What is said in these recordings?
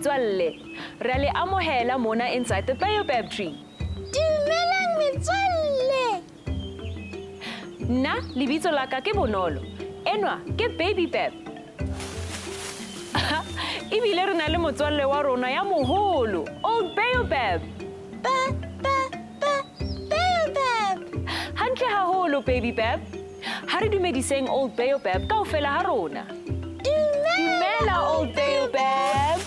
metswalle. Re le amohela mona inside the Baobab tree. Dumelang metswalle. Nna lebitso la ka ke Bonolo. Enwa ke Baobab. Ebile re na le motswalle wa rona ya moholo, Old Baobab. Baobab. Hantle haholo Baobab. Ha re dumediseng Old Baobab kaofela ha rona. Dumela Old Baobab.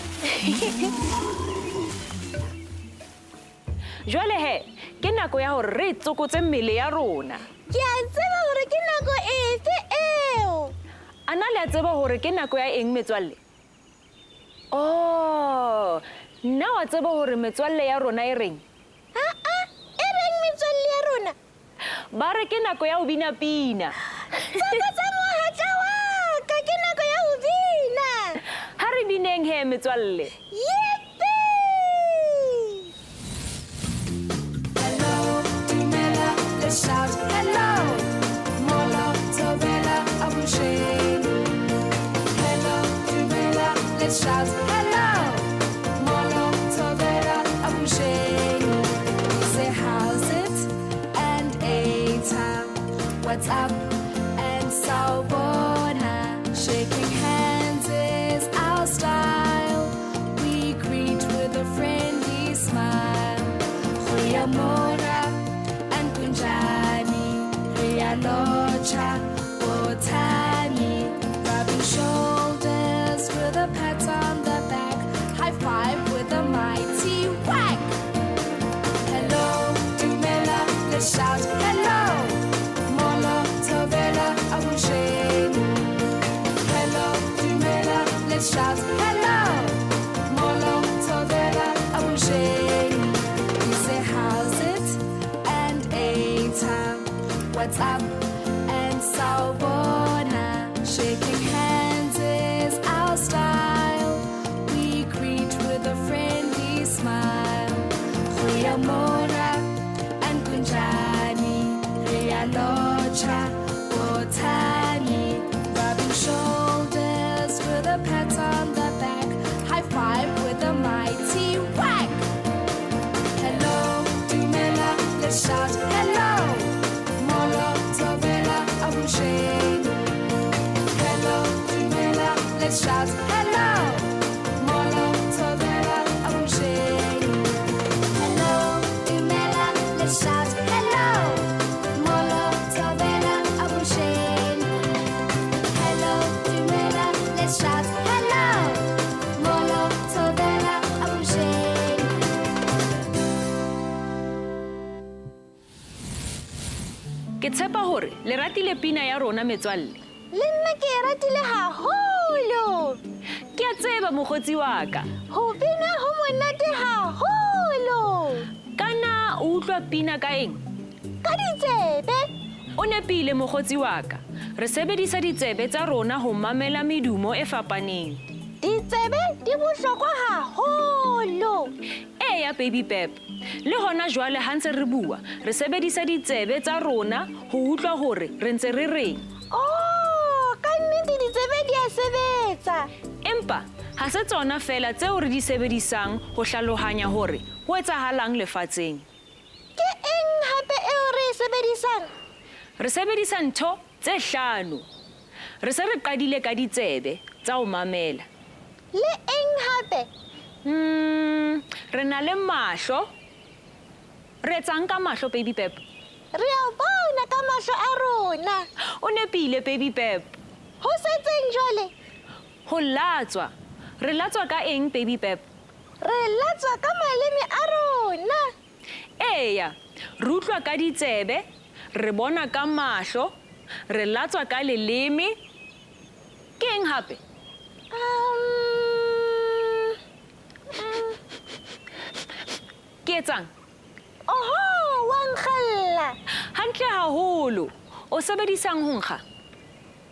Jwale he, ke nako ya hore re tsokotse mmele ya rona. Ke a tseba hore ke nako efe eo. Ana le a tseba hore ke nako ya eng metswalle? Oh, nna wa tseba hore metswalle ya rona e reng? E reng metswalle ya rona? Ba re ke nako ya ho bina pina. Tsokotsa mohatla wa ka, ke nako ya ho bina. Ha re bineng he metswalle. Let's shout hello, Molo, Tovela, Abushe. Hello, Tumela, let's shout hello, Molo, Tovela, Abushe. Say how's it and Eta, what's up and Sawubona. Shaking hands is our style. We greet with a friendly smile. Goeiemorgen. Locha, Botani, rubbing shoulders with a pat on the back, high five with a mighty whack. Hello, Dumela, let's shout hello, Molo, Tovela, Abushe. Hello, Dumela, let's shout hello, Molo, Tovela, Abushe. We say how's it and Eta, what's up and Sawubona. Shaking hands is our style. We greet with a friendly smile. Goeiemorgen and Kunjani. Locha, Botani, rubbing shoulders with a pat on the back. High five with a mighty whack. Hello, Dumela, let's shout hello. Hello, Dumela, let's shout hello, Molo, Tovela, Abushe. Hello, Dumela, let's shout hello, Molo, Tovela, Abushe. Hello, Dumela, let's shout hello, Molo, Tovela, Abushe. Ke tshepa hore le ratile pina ya rona metswalle. Le nna ke e ratile haholo. Ke a tseba mokgotsi wa ka. Ho bina ho monate haholo. Kana o utlwa pina ka eng? Ka ditsebe. O nepile mokgotsi wa ka. Re sebedisa ditsebe tsa rona ho mamela medumo e fapaneng. Ditsebe di bohlokwa haholo. Eya Baobab. Le hona jwale ha ntse re bua, re sebedisa ditsebe tsa rona ho utlwa hore re ntse re reng. Oh, ka nnete ditsebe di a sebetsa. Empa ha se tsona fela tseo re di sebedisang ho hlalohanya hore ho etsahalang lefatsheng. Ke eng hape eo re e sebedisang? Re sebedisa ntho tse hlano. Re se re qadile ka ditsebe tsa ho mamela. Le eng hape? Re na le mahlo. Re etsang ka mahlo Baobab? Re a bona ka mahlo a rona. O nepile Baobab. Ho setseng jwale? Ho latswa. Re latswa ka eng Baobab? Re latswa ka maleme a rona. Eya, re utlwa ka ditsebe, re bona ka mahlo, re latswa ka leleme. Ke eng hape? Ke etsang? Oho, wa nkgalla. Hantle haholo. O sebedisang ho nkga?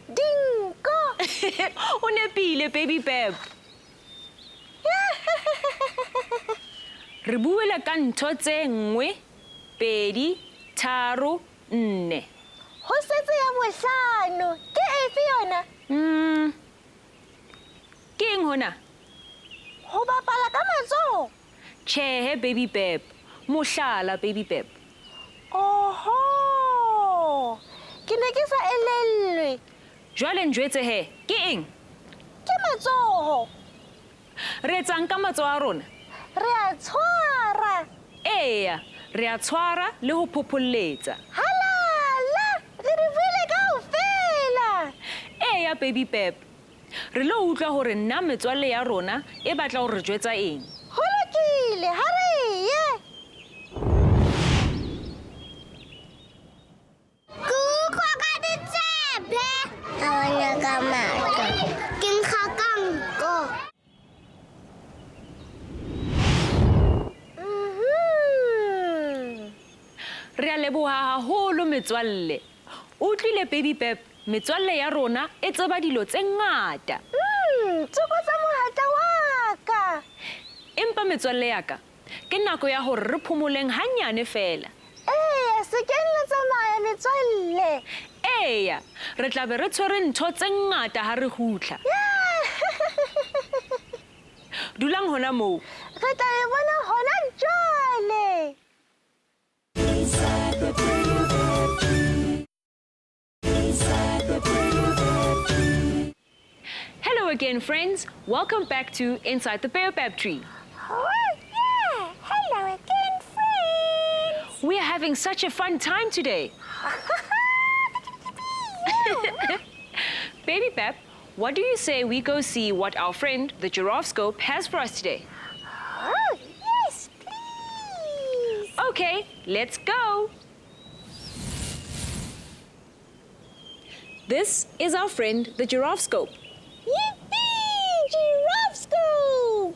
Dinko. O nepile Baobab. Re buela ka ntho tse 1, 2, 3, 4. Ho setse ya bohlano. Ke efe yona? Ke eng hona? Ho bapala ka matsoho. Tjhehe, baby Beb. Mohlala, baby Beb. Oho. Ke ne ke sa elellwe. Jwale njwetse he, ke eng? Ke matsoho. Re etsang ka matsoho a rona? Re a tshwara. Eya, re a tshwara le ho phopholletsa. Halala, re di buile kaofela. Eya, baby Beb. Re lo utlwa hore nna metswalle ya rona e batla ho re jwetsa eng. Ho lokile, ha re ye. Ke utlwa ka ditsebe. Ha ona ka matla. Ke nkga ka nko. Re a leboha haholo metswalle. Utlwile baby Beb, metswalle ya rona e tseba dilo tse ngata. Tsokotsa mohatla wa ka. Empa metswalle ya ka, ke nako ya hore re phomoleng hanyane fela. Se ke le tsamaya metswalle. Eya, re tla be re tshwere ntho tse ngata ha re hutla. Dulang hona moo. Re tla e bona hona jwale. Inside the Baobab tree. Inside the Baobab tree. Hello again, friends. Welcome back to Inside the Baobab Tree. Oh, yeah. Hello again, friends. We are having such a fun time today. Baby Beb, what do you say we go see what our friend, the Giraffe Scope, has for us today? Oh, yes, please. Okay, let's go. This is our friend, the Giraffe Scope. Yippee! Giraffe scoop!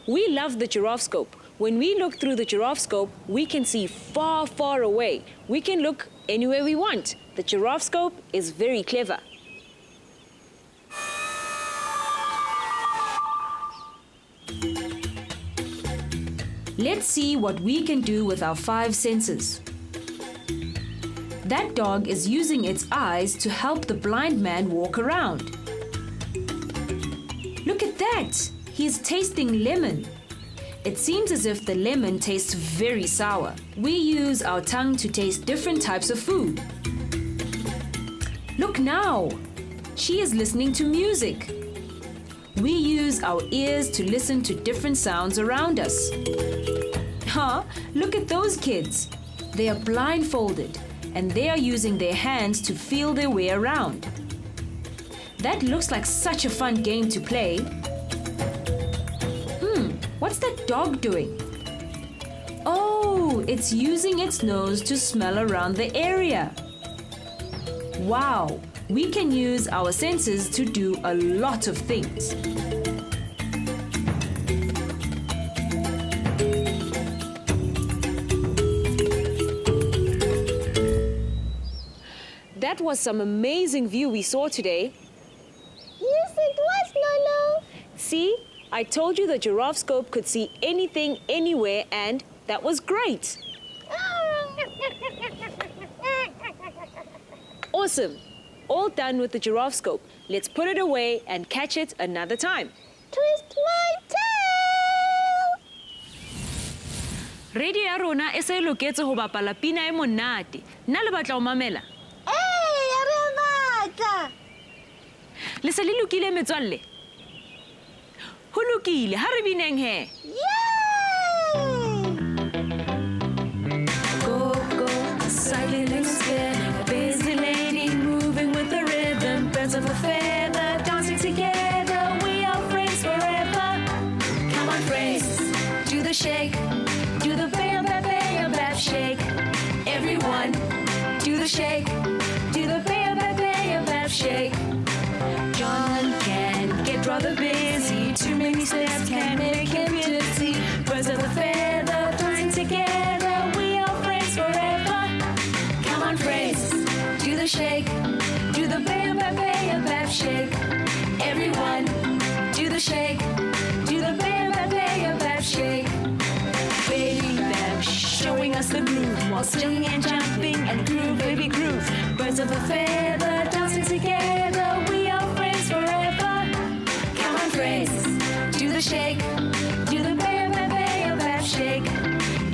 We love the Giraffe Scope. When we look through the Giraffe Scope, we can see far, far away. We can look anywhere we want. The Giraffe Scope is very clever. Let's see what we can do with our 5 senses. That dog is using its eyes to help the blind man walk around. Look at that! He's tasting lemon. It seems as if the lemon tastes very sour. We use our tongue to taste different types of food. Look now! She is listening to music. We use our ears to listen to different sounds around us. Huh? Look at those kids. They are blindfolded and they are using their hands to feel their way around. That looks like such a fun game to play. What's that dog doing? Oh, it's using its nose to smell around the area. Wow, we can use our senses to do a lot of things. That was some amazing view we saw today. Yes, it was, Lolo. See, I told you the Giraffe Scope could see anything, anywhere, and that was great. Awesome. All done with the Giraffe Scope. Let's put it away and catch it another time. Twist my tail. Radio ya rona e se e loketse ho bapala pina e monate. Nna le batla ho mamela. Re a batla. Le se le lokile metswalle? Ho lokile, ha re bineng he. Yay! Go, go, silent and scared, a busy lady moving with the rhythm, birds of a feather dancing together, we are friends forever. Come on friends, do the shake, do the Baobab, Baobab shake. Everyone, do the shake, do the Baobab, Baobab shake. John can get rather busy, too many steps can make him dizzy. Birds of a feather dancing together, we are friends forever. Come on friends, do the shake, do the Baobab, Baobab shake. Everyone, do the shake, do the Baobab, Baobab shake. Baby Bab showing us the groove, while singing and jumping and groove, baby groove. Birds of a feather dancing together, we are friends forever. Come on friends, do the the shake. Do the Baobab shake.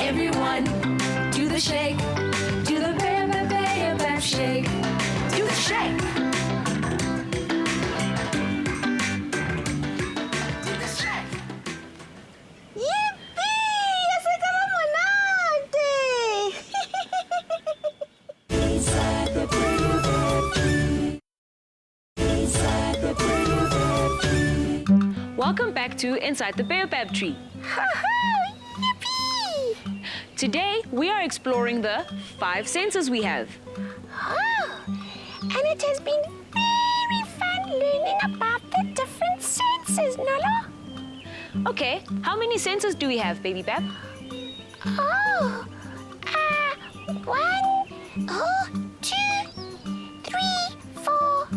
Everyone, do the shake. Do the Baobab shake. Do the shake. Do the shake. Yippee! Asekala monate! Inside the Baobab tree. Inside the Baobab tree. Welcome back to Inside the Baobab Tree. Yippee! Today, we are exploring the 5 senses we have. Oh, and it has been very fun learning about the different senses, Nala. Okay, how many senses do we have, Baby Bab? Oh, 1, 2, 3, 4,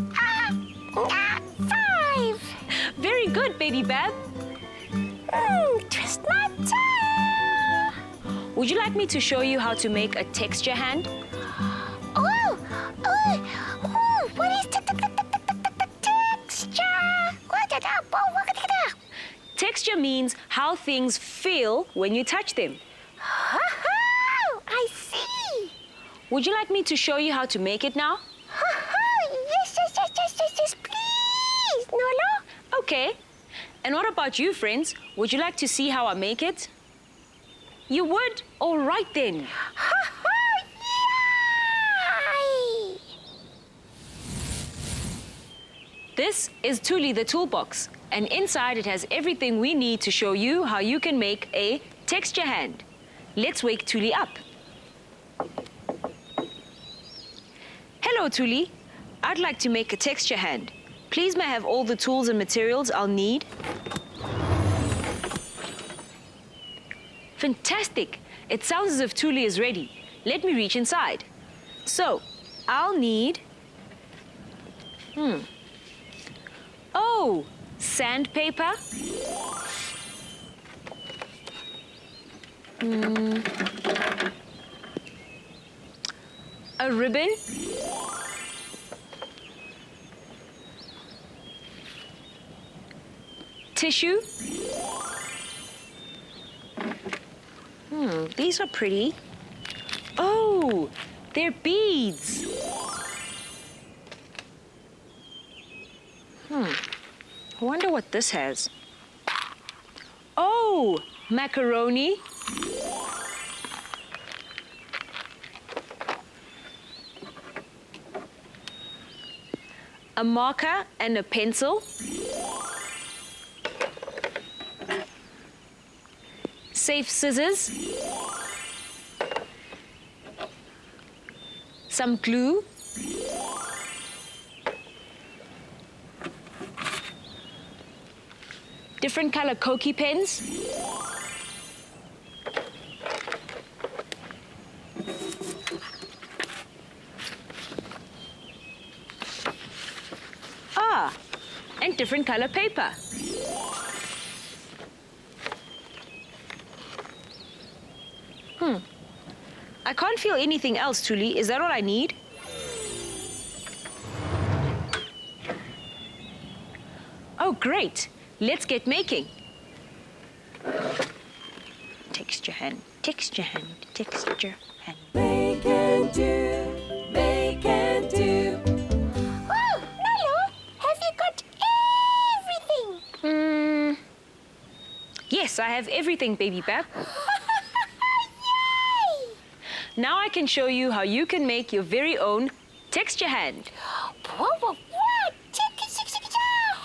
5. Very good, Baby Bab. Twist my tail. Would you like me to show you how to make a texture hand? What is texture? Texture means how things feel when you touch them. I see. Would you like me to show you how to make it now? Yes, please, Nolo. Okay. And what about you, friends? Would you like to see how I make it? You would? All right then. Yay! This is Thuli the toolbox, and inside it has everything we need to show you how you can make a texture hand. Let's wake Thuli up. Hello, Thuli. I'd like to make a texture hand. Please may I have all the tools and materials I'll need? Fantastic! It sounds as if Thuli is ready. Let me reach inside. So, I'll need... Oh, sandpaper. A ribbon. Tissue. These are pretty. Oh, they're beads. I wonder what this has. Oh, macaroni. A marker and a pencil. Safe scissors. Some glue. Different color Koki pens. And different color paper. I can't feel anything else, Thuli. Is that all I need? Oh, great. Let's get making. Texture hand, texture hand, texture hand. Make and do, make and do. Oh, Nalo, have you got everything? Yes, I have everything, Baby Bab. Yay! Now I can show you how you can make your very own texture hand. What? Texture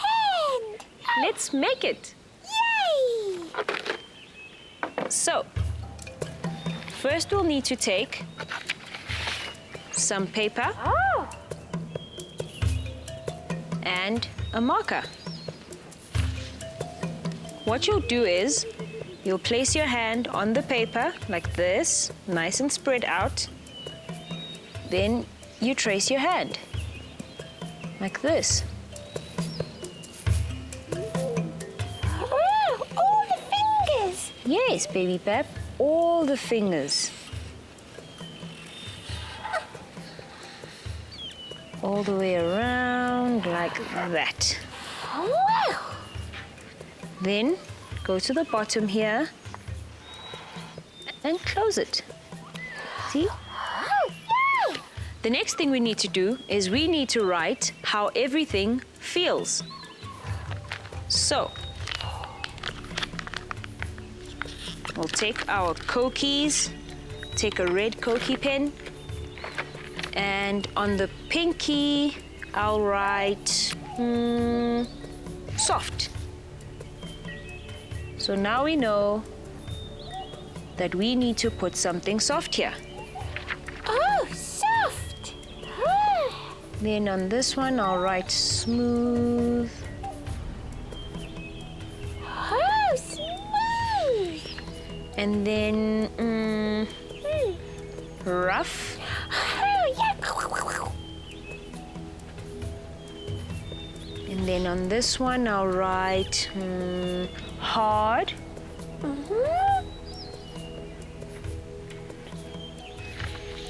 hand! Let's make it. Yay! So, first we'll need to take some paper Oh, and a marker. What you'll do is you'll place your hand on the paper like this, nice and spread out. Then you trace your hand like this. wow, all the fingers. Yes, Baby Bab, all the fingers. All the way around like that. Wow. Then go to the bottom here and close it. See? The next thing we need to do is we need to write how everything feels. So, we'll take our Cokies, take a red Cokie pen, and on the pinky, I'll write soft. So now we know that we need to put something soft here. Oh, soft. Then on this one, I'll write smooth. Oh, smooth. And then rough. Oh, yeah. And then on this one, I'll write hard.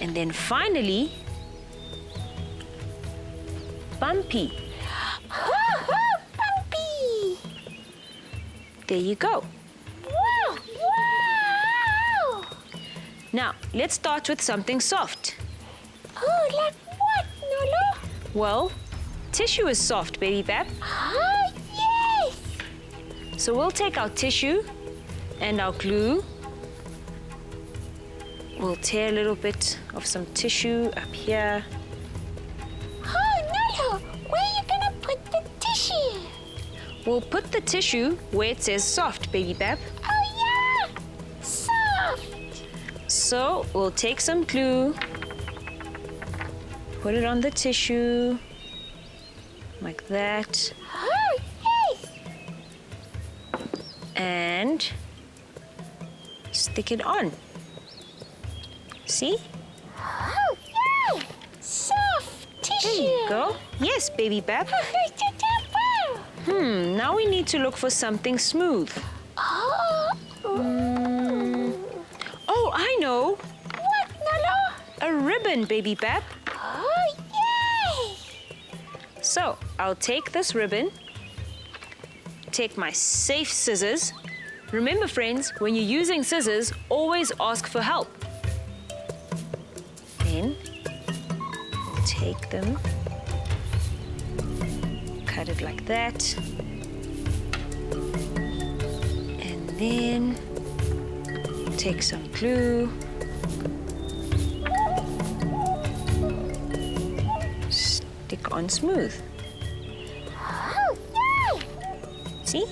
And then finally, bumpy. Oh, bumpy. There you go. Wow, wow. Now, let's start with something soft. Oh, like what, Nolo? Well, tissue is soft, Baby Bab. Oh, yes. So we'll take our tissue and our glue. We'll tear a little bit of some tissue up here. Oh, Nolo, where are you gonna put the tissue? We'll put the tissue where it says soft, Baby Bab. Oh, yeah. Soft. So we'll take some glue, put it on the tissue, like that, Oh, yes. and stick it on. See? Oh, yeah. Soft tissue. There you go. Yes, Baby Bab. Now we need to look for something smooth. Oh. Oh, I know. What, Nolo? A ribbon, Baby Bab. Oh, yes. So I'll take this ribbon, take my safe scissors. Remember, friends, when you're using scissors, always ask for help. Then we'll take them, cut it like that, and then take some glue, stick on smooth. Oh, yeah. See?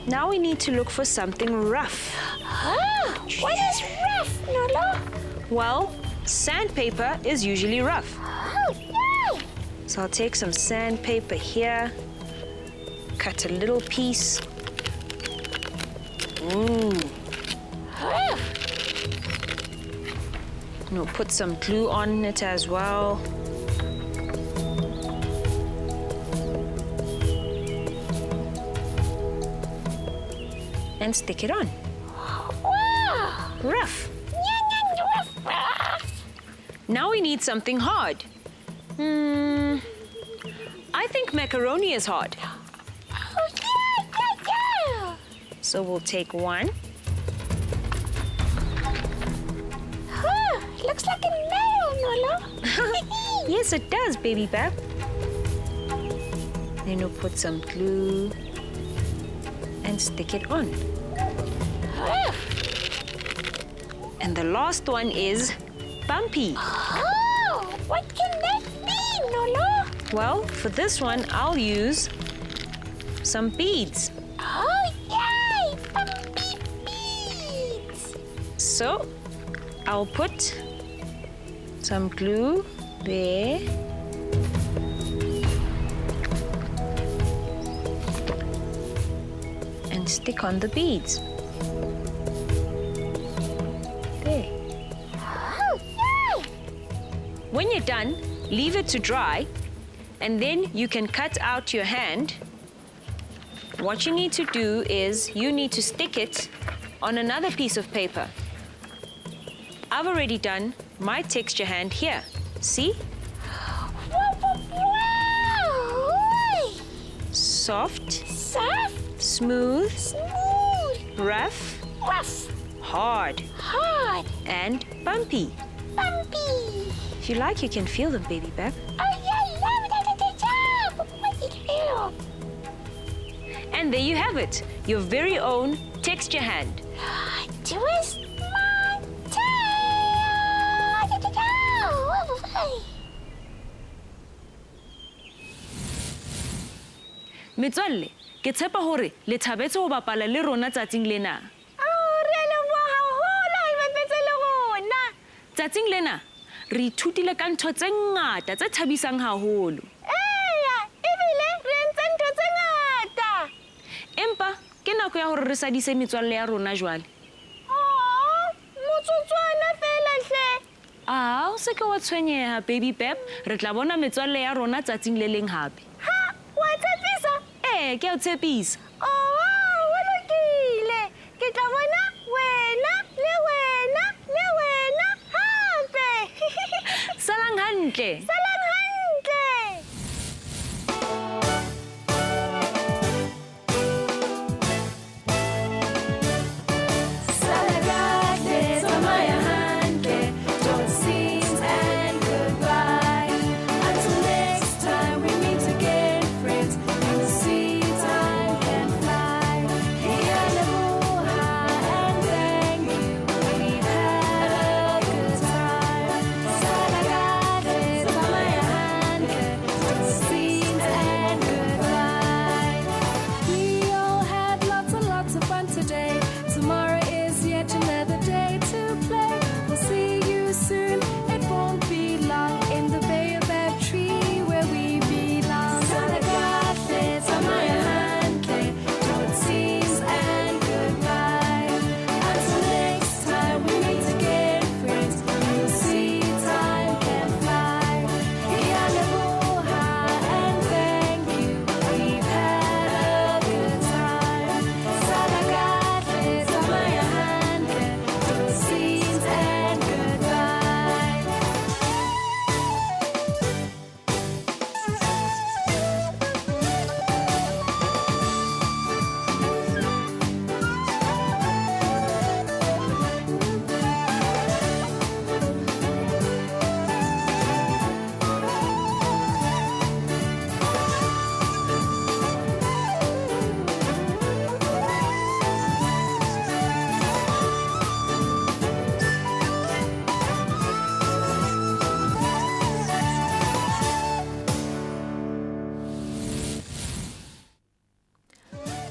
Now we need to look for something rough. Oh, what is rough, Nolo? Well, sandpaper is usually rough. Oh, yeah. So I'll take some sandpaper here, cut a little piece. Ooh. Oh. And we'll put some glue on it as well. And stick it on. Wow. Rough. Rough. Now we need something hard. I think macaroni is hard. Oh, yeah. So we'll take one. Oh, looks like a nail, Nolo. Yes, it does, Baby Bab. Then we'll put some glue and stick it on. Oh. And the last one is bumpy. Oh, what can that be, Nolo? Well, for this one, I'll use some beads. Oh, yay! Bumpy beads. So I'll put some glue there. And stick on the beads. There. Oh, yay! When you're done, leave it to dry, and then you can cut out your hand. What you need to do is you need to stick it on another piece of paper. I've already done my texture hand here. See? Wow! Soft, Soft, smooth, smooth, rough, rough, hard, hard, and bumpy. bumpy. If you like, you can feel them, baby Bab. Oh, yeah, job. What's it feel? And there you have it, your very own texture hand. Twist my tail. Metswalle, ke tshepa hore le thabetse ho bapala le rona tsatsing lena. Tsatsing lena, re ithutile ka ntho tse ngata tse thabisang haholo. Empa ke nako ya hore re sadise metswalle ya rona jwale. O se ke wa tshwenyeha, baby Bab, re tla bona metswalle ya rona tsatsing le leng hape. Ke a o tshepisa. Salang hantle.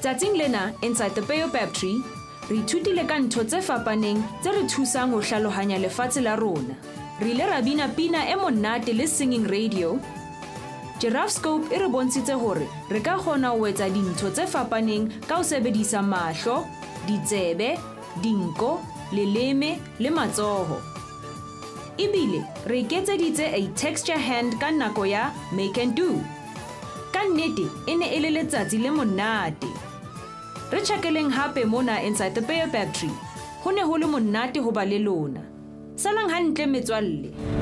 Tsatsing lena inside the Baobab tree, re ithutile ka ntho tse fapaneng tse re thusang ho hlalohanya lefatshe la rona. Re ile ra bina pina e monate le singing radio. Giraffe Scope e re bontshitse hore re ka kgona ho etsa dintho tse fapaneng ka ho sebedisa mahlo, ditsebe, dinko, leleme le matsoho. Ebile re iketseditse a texture hand ka nako ya make and do. Ka nnete e ne e le letsatsi le monate. Re tjhakeleng hape mona inside the Baobab tree. Ho ne ho le monate ho ba le lona. Salang hantle metswalle.